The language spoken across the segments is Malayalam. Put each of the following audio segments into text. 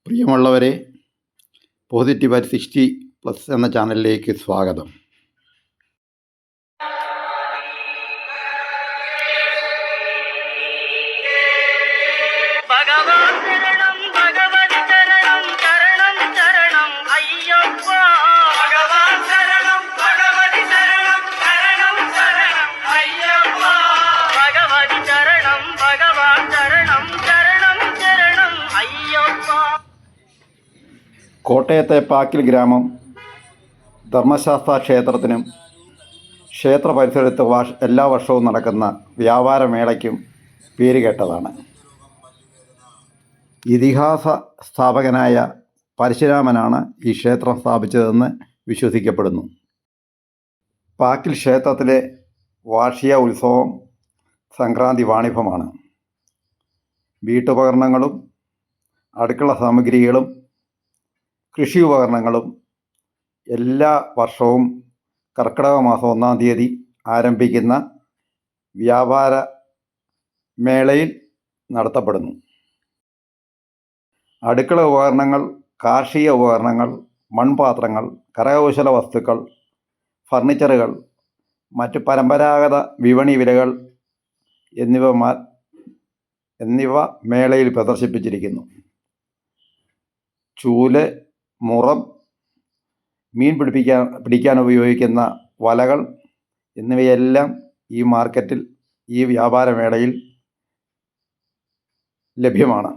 പ്രിയമുള്ളവരെ, പോസിറ്റീവ് 60+ എന്ന ചാനലിലേക്ക് സ്വാഗതം. കോട്ടയത്തെ പാക്കിൽ ഗ്രാമം ധർമ്മശാസ്ത്ര ക്ഷേത്രത്തിനും ക്ഷേത്ര പരിസരത്ത് എല്ലാ വർഷവും നടക്കുന്ന വ്യാപാരമേളയ്ക്കും പേരുകേട്ടതാണ്. ഇതിഹാസ സ്ഥാപകനായ പരശുരാമനാണ് ഈ ക്ഷേത്രം സ്ഥാപിച്ചതെന്ന് വിശ്വസിക്കപ്പെടുന്നു. പാക്കിൽ ക്ഷേത്രത്തിലെ വാർഷിക ഉത്സവം സംക്രാന്തി വാണിഭമാണ്. വീട്ടുപകരണങ്ങളും അടുക്കള സാമഗ്രികളും കൃഷി ഉപകരണങ്ങളും എല്ലാ വർഷവും കർക്കിടക മാസം 1-ാം തീയതി ആരംഭിക്കുന്ന വ്യാപാര മേളയിൽ നടത്തപ്പെടുന്നു. അടുക്കള ഉപകരണങ്ങൾ, കാർഷിക ഉപകരണങ്ങൾ, മൺപാത്രങ്ങൾ, കരകൗശല വസ്തുക്കൾ, ഫർണിച്ചറുകൾ, മറ്റ് പരമ്പരാഗത വിപണി വിലകൾ എന്നിവ മേളയിൽ പ്രദർശിപ്പിച്ചിരിക്കുന്നു. ചൂല്, മുറം, മീൻ പിടിക്കാൻ ഉപയോഗിക്കുന്ന വലകൾ എന്നിവയെല്ലാം ഈ മാർക്കറ്റിൽ, ഈ വ്യാപാരമേളയിൽ ലഭ്യമാണ്.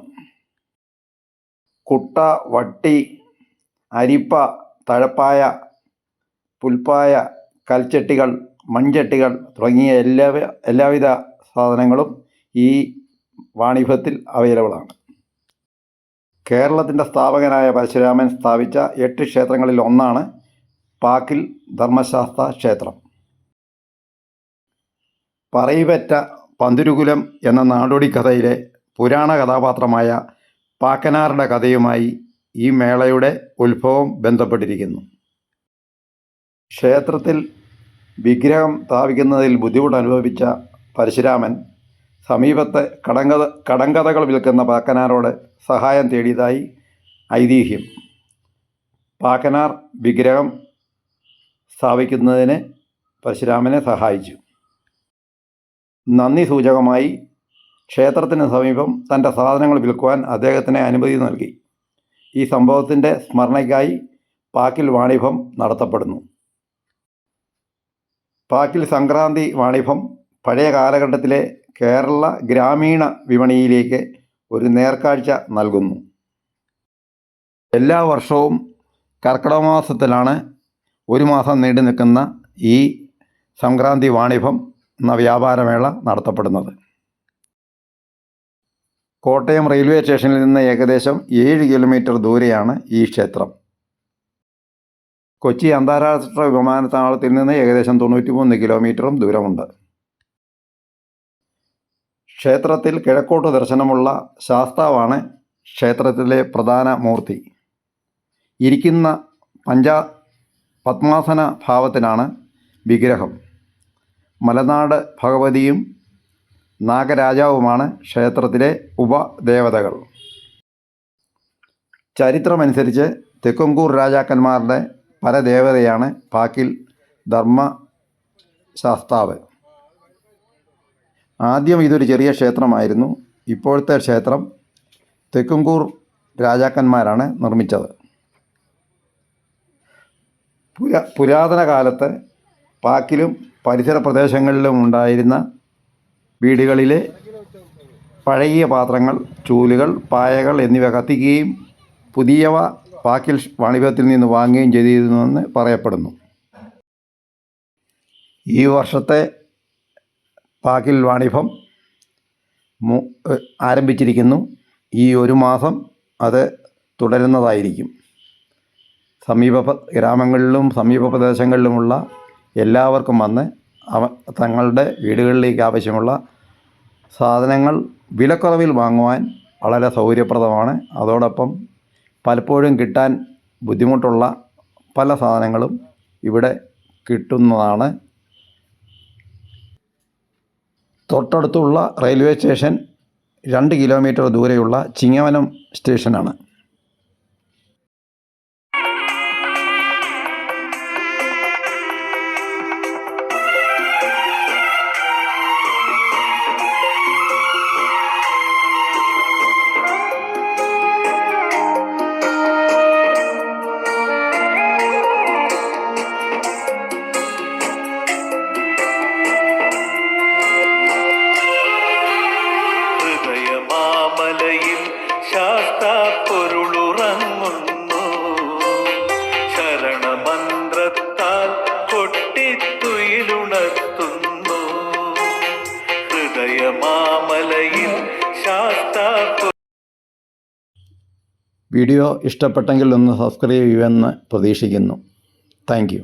കുട്ട, വട്ടി, അരിപ്പ, തഴപ്പായ, പുൽപ്പായ, കൽച്ചട്ടികൾ, മൺചട്ടികൾ തുടങ്ങിയ എല്ലാവിധ സാധനങ്ങളും ഈ വാണിഭത്തിൽ അവൈലബിളാണ്. കേരളത്തിൻ്റെ സ്ഥാപകനായ പരശുരാമൻ സ്ഥാപിച്ച 8 ക്ഷേത്രങ്ങളിൽ ഒന്നാണ് പാക്കിൽ ധർമ്മശാസ്ത്ര ക്ഷേത്രം. പറയിപെറ്റ പന്തുരുകുലം എന്ന നാടോടി കഥയിലെ പുരാണ കഥാപാത്രമായ പാക്കനാറുടെ കഥയുമായി ഈ മേളയുടെ ഉത്ഭവം ബന്ധപ്പെട്ടിരിക്കുന്നു. ക്ഷേത്രത്തിൽ വിഗ്രഹം സ്ഥാപിക്കുന്നതിൽ ബുദ്ധിമുട്ട് അനുഭവിച്ച പരശുരാമൻ സമീപത്തെ കടങ്കഥകൾ വിൽക്കുന്ന പാക്കനാരോട് സഹായം തേടിയതായി ഐതിഹ്യം. പാക്കനാർ വിഗ്രഹം സ്ഥാപിക്കുന്നതിന് പരശുരാമനെ സഹായിച്ചു. നന്ദി സൂചകമായി ക്ഷേത്രത്തിന് സമീപം തൻ്റെ സാധനങ്ങൾ വിൽക്കുവാൻ അദ്ദേഹത്തിന് അനുമതി നൽകി. ഈ സംഭവത്തിൻ്റെ സ്മരണയ്ക്കായി പാക്കിൽ വാണിഭം നടത്തപ്പെടുന്നു. പാക്കിൽ സംക്രാന്തി വാണിഭം പഴയ കാലഘട്ടത്തിലെ കേരള ഗ്രാമീണ വിപണിയിലേക്ക് ഒരു നേർക്കാഴ്ച നൽകുന്നു. എല്ലാ വർഷവും കർക്കിടക മാസത്തിലാണ് 1 മാസം നീണ്ടു നിൽക്കുന്ന ഈ സംക്രാന്തി വാണിഭം എന്ന വ്യാപാരമേള നടത്തപ്പെടുന്നത്. കോട്ടയം റെയിൽവേ സ്റ്റേഷനിൽ നിന്ന് ഏകദേശം 7 കിലോമീറ്റർ ദൂരെയാണ് ഈ ക്ഷേത്രം. കൊച്ചി അന്താരാഷ്ട്ര വിമാനത്താവളത്തിൽ നിന്ന് ഏകദേശം 93 കിലോമീറ്ററും ദൂരമുണ്ട്. ക്ഷേത്രത്തിൽ കിഴക്കോട്ട് ദർശനമുള്ള ശാസ്താവാണ് ക്ഷേത്രത്തിലെ പ്രധാന മൂർത്തി. ഇരിക്കുന്ന പത്മാസന ഭാവത്തിലാണ് വിഗ്രഹം. മലനാട് ഭഗവതിയും നാഗരാജാവുമാണ് ക്ഷേത്രത്തിലെ ഉപദേവതകൾ. ചരിത്രമനുസരിച്ച് തെക്കുംകൂർ രാജാക്കന്മാരുടെ പരദേവതയാണ് പാക്കിൽ ധർമ്മശാസ്താവ്. ആദ്യം ഇതൊരു ചെറിയ ക്ഷേത്രമായിരുന്നു. ഇപ്പോഴത്തെ ക്ഷേത്രം തെക്കുംകൂർ രാജാക്കന്മാരാണ് നിർമ്മിച്ചത്. പുരാതന കാലത്ത് പാക്കിലും പരിസര പ്രദേശങ്ങളിലും ഉണ്ടായിരുന്ന വീടുകളിലെ പഴകിയ പാത്രങ്ങൾ, ചൂലുകൾ, പായകൾ എന്നിവ കത്തിക്കുകയും പുതിയവ പാക്കിൽ വാണിഭത്തിൽ നിന്ന് വാങ്ങുകയും ചെയ്തിരുന്നുവെന്ന് പറയപ്പെടുന്നു. ഈ വർഷത്തെ പാക്കിൽ വാണിഭം ആരംഭിച്ചിരിക്കുന്നു. ഈ 1 മാസം അത് തുടരുന്നതായിരിക്കും. സമീപ ഗ്രാമങ്ങളിലും സമീപ പ്രദേശങ്ങളിലുമുള്ള എല്ലാവർക്കും വന്ന് തങ്ങളുടെ വീടുകളിലേക്ക് ആവശ്യമുള്ള സാധനങ്ങൾ വിലക്കുറവിൽ വാങ്ങുവാൻ വളരെ സൗകര്യപ്രദമാണ്. അതോടൊപ്പം പലപ്പോഴും കിട്ടാൻ ബുദ്ധിമുട്ടുള്ള പല സാധനങ്ങളും ഇവിടെ കിട്ടുന്നതാണ്. തൊട്ടടുത്തുള്ള റെയിൽവേ സ്റ്റേഷൻ 2 കിലോമീറ്റർ ദൂരെയുള്ള ചിങ്ങവനം സ്റ്റേഷനാണ്. വീഡിയോ ഇഷ്ടപ്പെട്ടെങ്കിൽ ഒന്ന് സബ്സ്ക്രൈബ് ചെയ്യുമെന്ന് പ്രതീക്ഷിക്കുന്നു. Thank you.